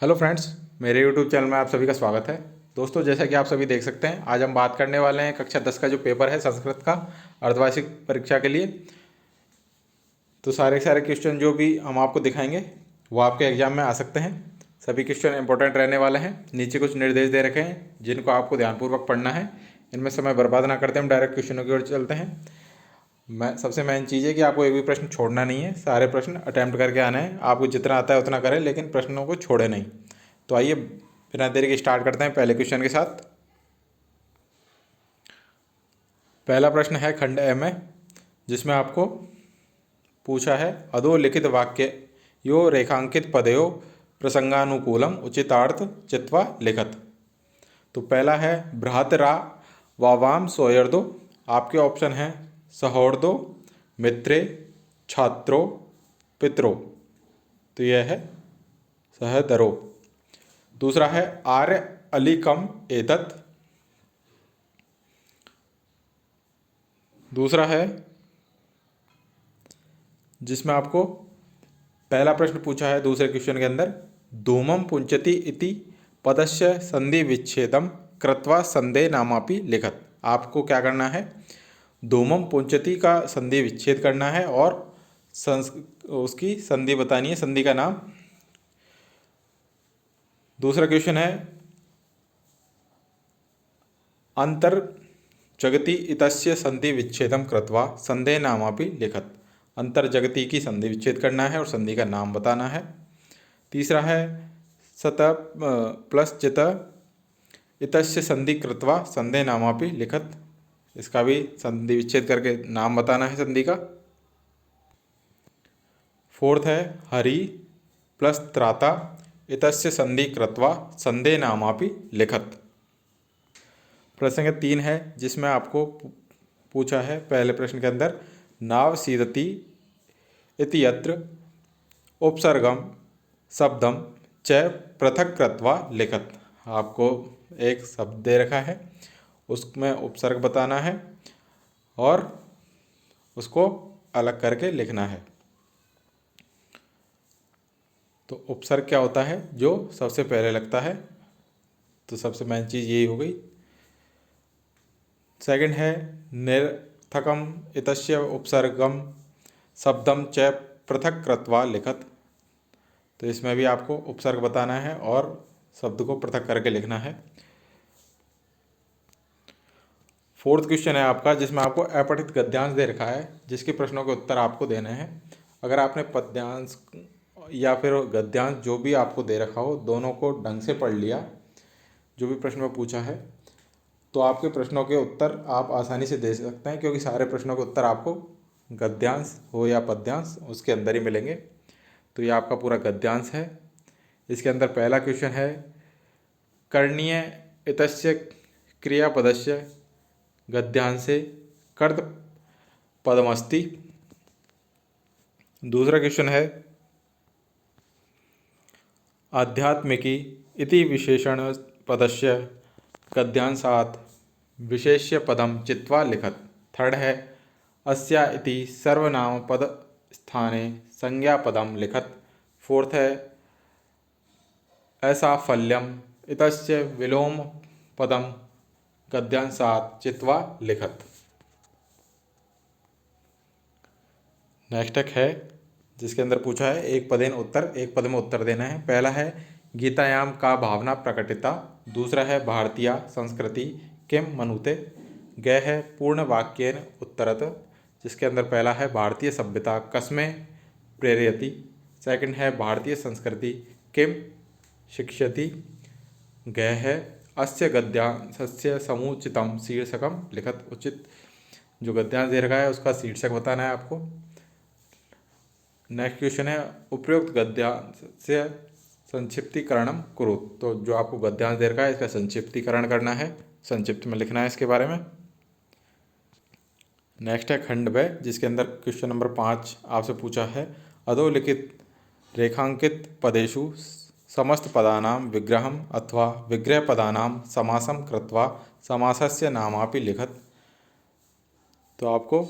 Hello friends, मेरे YouTube channel में आप सभी का स्वागत है। दोस्तों, जैसा कि आप सभी देख सकते हैं, आज हम बात करने वाले हैं कक्षा 10 का जो पेपर है संस्कृत का अर्धवार्षिक परीक्षा के लिए। तो सारे के सारे क्वेश्चन जो भी हम आपको दिखाएंगे वो आपके एग्जाम में आ सकते हैं। सभी क्वेश्चन इंपॉर्टेंट रहने वाले हैं। नीचे कुछ निर्देश दे रखे हैं जिनको आपको ध्यानपूर्वक पढ़ना है। इनमें समय बर्बाद ना करते हम डायरेक्ट क्वेश्चनों की ओर चलते हैं। मैं सबसे मेन चीज़ है कि आपको एक भी प्रश्न छोड़ना नहीं है। सारे प्रश्न अटैम्प्ट करके आना है। आपको जितना आता है उतना करें, लेकिन प्रश्नों को छोड़े नहीं। तो आइए बिना देरी के स्टार्ट करते हैं पहले क्वेश्चन के साथ। पहला प्रश्न है खंड ए में, जिसमें आपको पूछा है अधोलिखित वाक्य यो रेखांकित पदयो प्रसंगानुकूलम उचितार्थ चित्वा लिखत। तो पहला है भ्रातरा वावाम सोयर्दो। आपके ऑप्शन हैं सहोर्दो, मित्रे, छात्रो, पितरो। तो यह है सहदरो। दूसरा है आर्य अलिकम एतत्। दूसरा है जिसमें आपको पहला प्रश्न पूछा है दूसरे क्वेश्चन के अंदर धूमम पुंचति इति पदस्य संधि विच्छेदम कृत्वा संदेह नामापि लिखत। आपको क्या करना है, धूमम पुंचति का संधि विच्छेद करना है और उसकी संधि बतानी है, संधि का नाम। दूसरा क्वेश्चन है अंतर जगति इतस्य संधि विच्छेदम कृत्वा संदेह नामापि लिखत। अंतर जगति की संधि विच्छेद करना है और संधि का नाम बताना है। तीसरा है सत प्लस चित इतस्य संधि कृत्वा संदेह नामापि लिखत। इसका भी संधि विच्छेद करके नाम बताना है संधि का। फोर्थ है हरि प्लस त्राता इतस्य संधि कृत्वा संदेह नामापि लिखत। प्रसंग 3 है जिसमें आपको पूछा है पहले प्रश्न के अंदर नाव सीदति इति यत्र उपसर्गम शब्दम च पृथक कृत्वा लिखत। आपको एक शब्द दे रखा है, उसमें उपसर्ग बताना है और उसको अलग करके लिखना है। तो उपसर्ग क्या होता है, जो सबसे पहले लगता है। तो सबसे मेन चीज़ यही हो गई। सेकंड है निरर्थकम इतस्य उपसर्गम शब्दम च पृथक कृत्वा लिखत। तो इसमें भी आपको उपसर्ग बताना है और शब्द को पृथक करके लिखना है। फोर्थ क्वेश्चन है आपका जिसमें आपको अपठित गद्यांश दे रखा है, जिसके प्रश्नों के उत्तर आपको देने हैं। अगर आपने पद्यांश या फिर गद्यांश जो भी आपको दे रखा हो, दोनों को ढंग से पढ़ लिया, जो भी प्रश्न में पूछा है, तो आपके प्रश्नों के उत्तर आप आसानी से दे सकते हैं, क्योंकि सारे प्रश्नों के उत्तर आपको गद्यांश हो या पद्यांश उसके अंदर ही मिलेंगे। तो ये आपका पूरा गद्यांश है। इसके अंदर पहला क्वेश्चन है करणीय इतस्य क्रियापदस्य गद्यांशे कर्त पदमस्ति। दूसरा क्वेश्चन है आध्यात्मिकी इति विशेषण पदस्य गद्यांशात् विशेष्य पदम चित्वा लिखत। थर्ड है अस्या इति सर्वनाम पद स्थाने संज्ञा पदम लिखत। फोर्थ है ऐसा फल्यम इतस्य विलोम पदम गद्यांशात् चित्वा लिखत। नेक्स्ट है जिसके अंदर पूछा है एक पदेन उत्तर, एक पद में उत्तर देना है। पहला है गीतायाम का भावना प्रकटिता। दूसरा है भारतीय संस्कृति किम मनुते। गय है पूर्ण वाक्येन उत्तरत, जिसके अंदर पहला है भारतीय सभ्यता कस्में प्रेरयति। सेकंड है भारतीय संस्कृति किम शिक्षयति। गय है अस्य गद्यांशस्य समुचितम शीर्षकम लिखत। उचित जो गद्यांश दे रखा है उसका शीर्षक बताना है आपको। नेक्स्ट क्वेश्चन है उपयुक्त गद्यांश से संक्षिप्तीकरणम कुरु। तो जो आपको गद्यांश दे रखा है इसका संक्षिप्तीकरण करना है, संक्षिप्त में लिखना है इसके बारे में। नेक्स्ट है खंड ब, जिसके अंदर क्वेश्चन नंबर 5 आपसे पूछा है अधोलिखित रेखांकित पदेषु समस्त पदानाम विग्रहम अथवा विग्रह पदानाम समासम कृत्वा समासस्य नामापि लिखत। तो आपको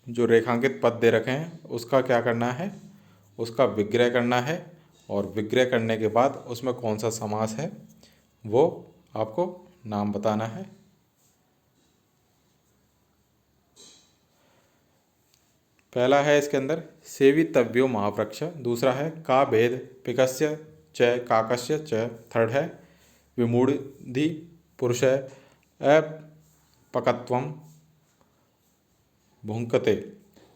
जो रेखांकित पद दे रखे हैं उसका क्या करना है, उसका विग्रह करना है और विग्रह करने के बाद उसमें कौन सा समास है वो आपको नाम बताना है। पहला है इसके अंदर सेवितव्यो महावृक्ष, दूसरा है का भेद पिकस्य च काकस्य च, थर्ड है विमूढ़ि पुरुष अपकत्वम भुंकते।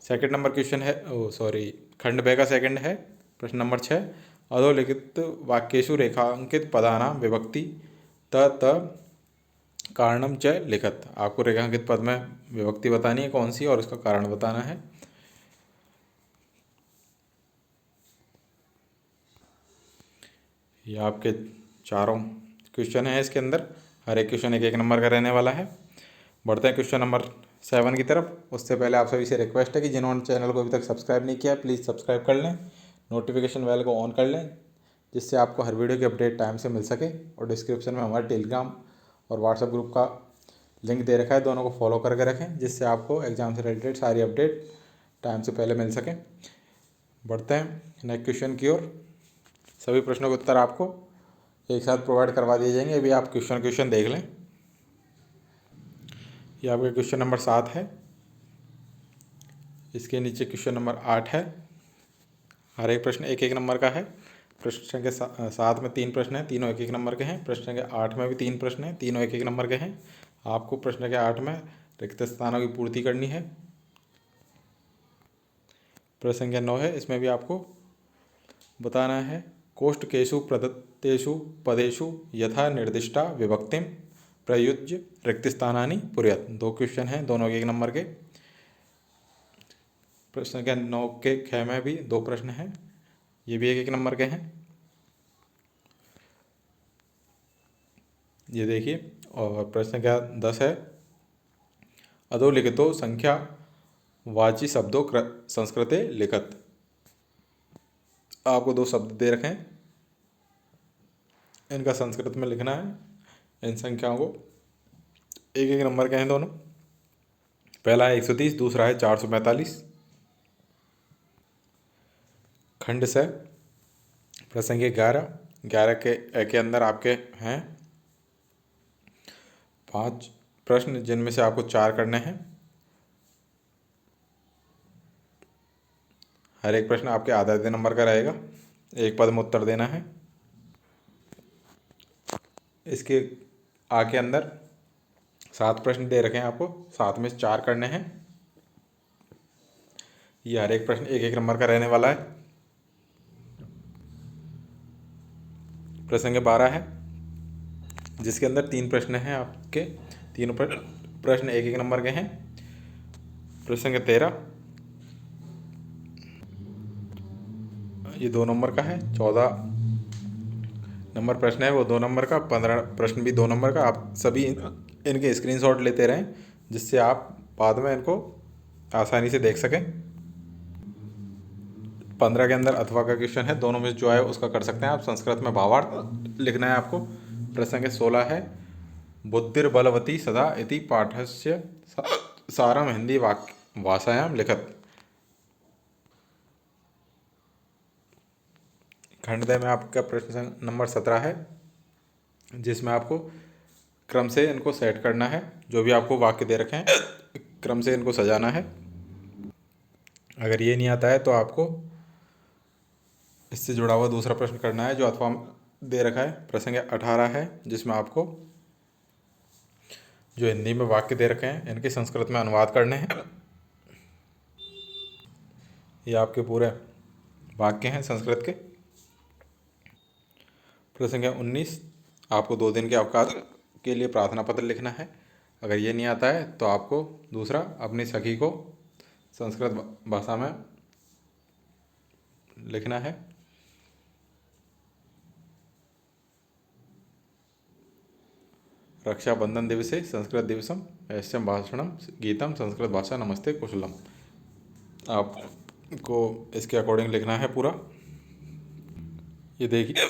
सेकंड नंबर क्वेश्चन है, ओ सॉरी, खंड ब का सेकंड है प्रश्न नंबर 6, अधोलिखित वाक्येषु रेखांकित पदानां विभक्ति त कारणम च लिखत। आपको रेखांकित पद में विभक्ति बतानी है कौन सी और उसका कारण बताना है। ये आपके चारों क्वेश्चन हैं इसके अंदर, हर एक क्वेश्चन एक एक नंबर का रहने वाला है। बढ़ते हैं क्वेश्चन नंबर 7 की तरफ। उससे पहले आप सभी से रिक्वेस्ट है कि जिन्होंने चैनल को अभी तक सब्सक्राइब नहीं किया प्लीज़ सब्सक्राइब कर लें, नोटिफिकेशन बेल को ऑन कर लें, जिससे आपको हर वीडियो की अपडेट टाइम से मिल सके। और डिस्क्रिप्शन में हमारे टेलीग्राम और व्हाट्सएप ग्रुप का लिंक दे रखा है, दोनों को फॉलो करके रखें, जिससे आपको एग्ज़ाम से रिलेटेड सारी अपडेट टाइम से पहले मिल सकें। बढ़ते हैं नेक्स्ट क्वेश्चन की ओर। सभी प्रश्नों के उत्तर आपको एक साथ प्रोवाइड करवा दिए जाएंगे। अभी आप क्वेश्चन देख लें। ये आपका क्वेश्चन नंबर 7 है, इसके नीचे क्वेश्चन नंबर 8 है। हर एक प्रश्न एक एक नंबर का है। प्रश्न संख्या 7 में 3 प्रश्न हैं, तीनों एक एक नंबर के हैं। प्रश्न संख्या 8 में भी 3 प्रश्न हैं, तीनों एक एक नंबर के हैं। आपको प्रश्न संख्या 8 में रिक्त स्थानों की पूर्ति करनी है। प्रश्न संख्या 9 है, इसमें भी आपको बताना है कोष्ठकेषु प्रदत्तेषु पदेषु यथा निर्दिष्टा विभक्तिम प्रयुज्य रिक्त स्थानानि पूरयत। 2 क्वेश्चन हैं, दोनों एक नंबर के। प्रश्न संख्या 9 के ख में भी 2 प्रश्न हैं, ये भी एक एक नंबर के हैं। ये देखिए। और प्रश्न संख्या 10 है, अधोलिखितो संख्या वाची शब्दों संस्कृते लिखत। आपको 2 शब्द दे रखे हैं, इनका संस्कृत में लिखना है। इन संख्याओं को एक एक नंबर के हैं दोनों। पहला है 130, दूसरा है 445। खंड से प्रश्न संख्या 11 के अंदर आपके हैं 5 प्रश्न, जिनमें से आपको 4 करने हैं। हर एक प्रश्न आपके आधे आधे नंबर का रहेगा, एक पद में उत्तर देना है। इसके आगे अंदर 7 प्रश्न दे रखे हैं आपको, 7 में से 4 करने हैं। ये हर एक प्रश्न एक एक नंबर का रहने वाला है। प्रश्न संख्या 12 है, जिसके अंदर 3 प्रश्न हैं आपके, तीनों प्रश्न एक एक नंबर के हैं। प्रश्न संख्या 13 ये 2 नंबर का है। 14 नंबर प्रश्न है वो 2 नंबर का। 15 प्रश्न भी 2 नंबर का। आप सभी इनके स्क्रीनशॉट लेते रहें, जिससे आप बाद में इनको आसानी से देख सकें। 15 के अंदर अथवा का क्वेश्चन है, दोनों में जो है उसका कर सकते हैं आप। संस्कृत में भावार्थ लिखना है आपको। प्रश्न संख्या 16 है, बुद्धिर्बलवती सदा इति पाठस्य सारम हिंदी वाक्य भाषायाम लिखत। खंड में आपका प्रश्न नंबर 17 है, जिसमें आपको क्रम से इनको सेट करना है। जो भी आपको वाक्य दे रखे हैं क्रम से इनको सजाना है। अगर ये नहीं आता है तो आपको इससे जुड़ा हुआ दूसरा प्रश्न करना है जो अथवा दे रखा है। प्रश्न संख्या 18 है, जिसमें आपको जो हिंदी में वाक्य दे रखे हैं इनके संस्कृत में अनुवाद करने हैं। ये आपके पूरे वाक्य हैं संस्कृत के। प्रश्न संख्या 19, आपको 2 दिन के अवकाश के लिए प्रार्थना पत्र लिखना है। अगर ये नहीं आता है तो आपको दूसरा अपनी सखी को संस्कृत भाषा में लिखना है। रक्षाबंधन दिवसे संस्कृत दिवसम ऐस्यम भाषणम गीतम संस्कृत भाषा नमस्ते कुशलम। आपको इसके अकॉर्डिंग लिखना है पूरा। ये देखिए,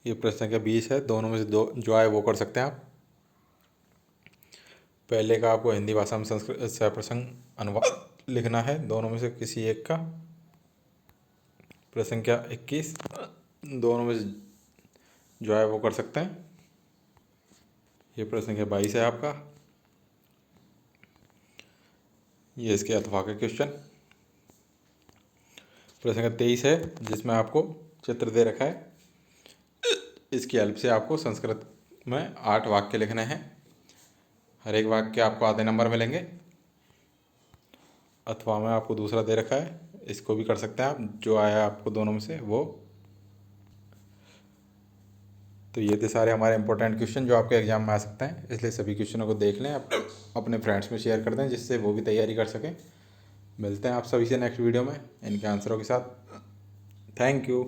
ये प्रश्न संख्या 20 है, दोनों में से 2 जो आए वो कर सकते हैं आप। पहले का आपको हिंदी भाषा में संस्कृत सप्रसंग अनुवाद लिखना है, दोनों में से किसी एक का। प्रश्न संख्या 21 दोनों में से जो है वो कर सकते हैं। ये प्रश्न संख्या 22 है आपका, ये इसके अथवा के क्वेश्चन। प्रश्न संख्या 23 है जिसमें आपको चित्र दे रखा है, इसकी हेल्प से आपको संस्कृत में 8 वाक्य लिखने हैं। हर एक वाक्य के आपको आधे नंबर मिलेंगे। अथवा में आपको दूसरा दे रखा है, इसको भी कर सकते हैं आप, जो आया आपको दोनों में से वो। तो ये थे सारे हमारे इंपॉर्टेंट क्वेश्चन जो आपके एग्जाम में आ सकते हैं, इसलिए सभी क्वेश्चनों को देख लें, अपने फ्रेंड्स में शेयर कर दें जिससे वो भी तैयारी कर सकें। मिलते हैं आप सभी से नेक्स्ट वीडियो में इनके आंसरों के साथ। Thank you.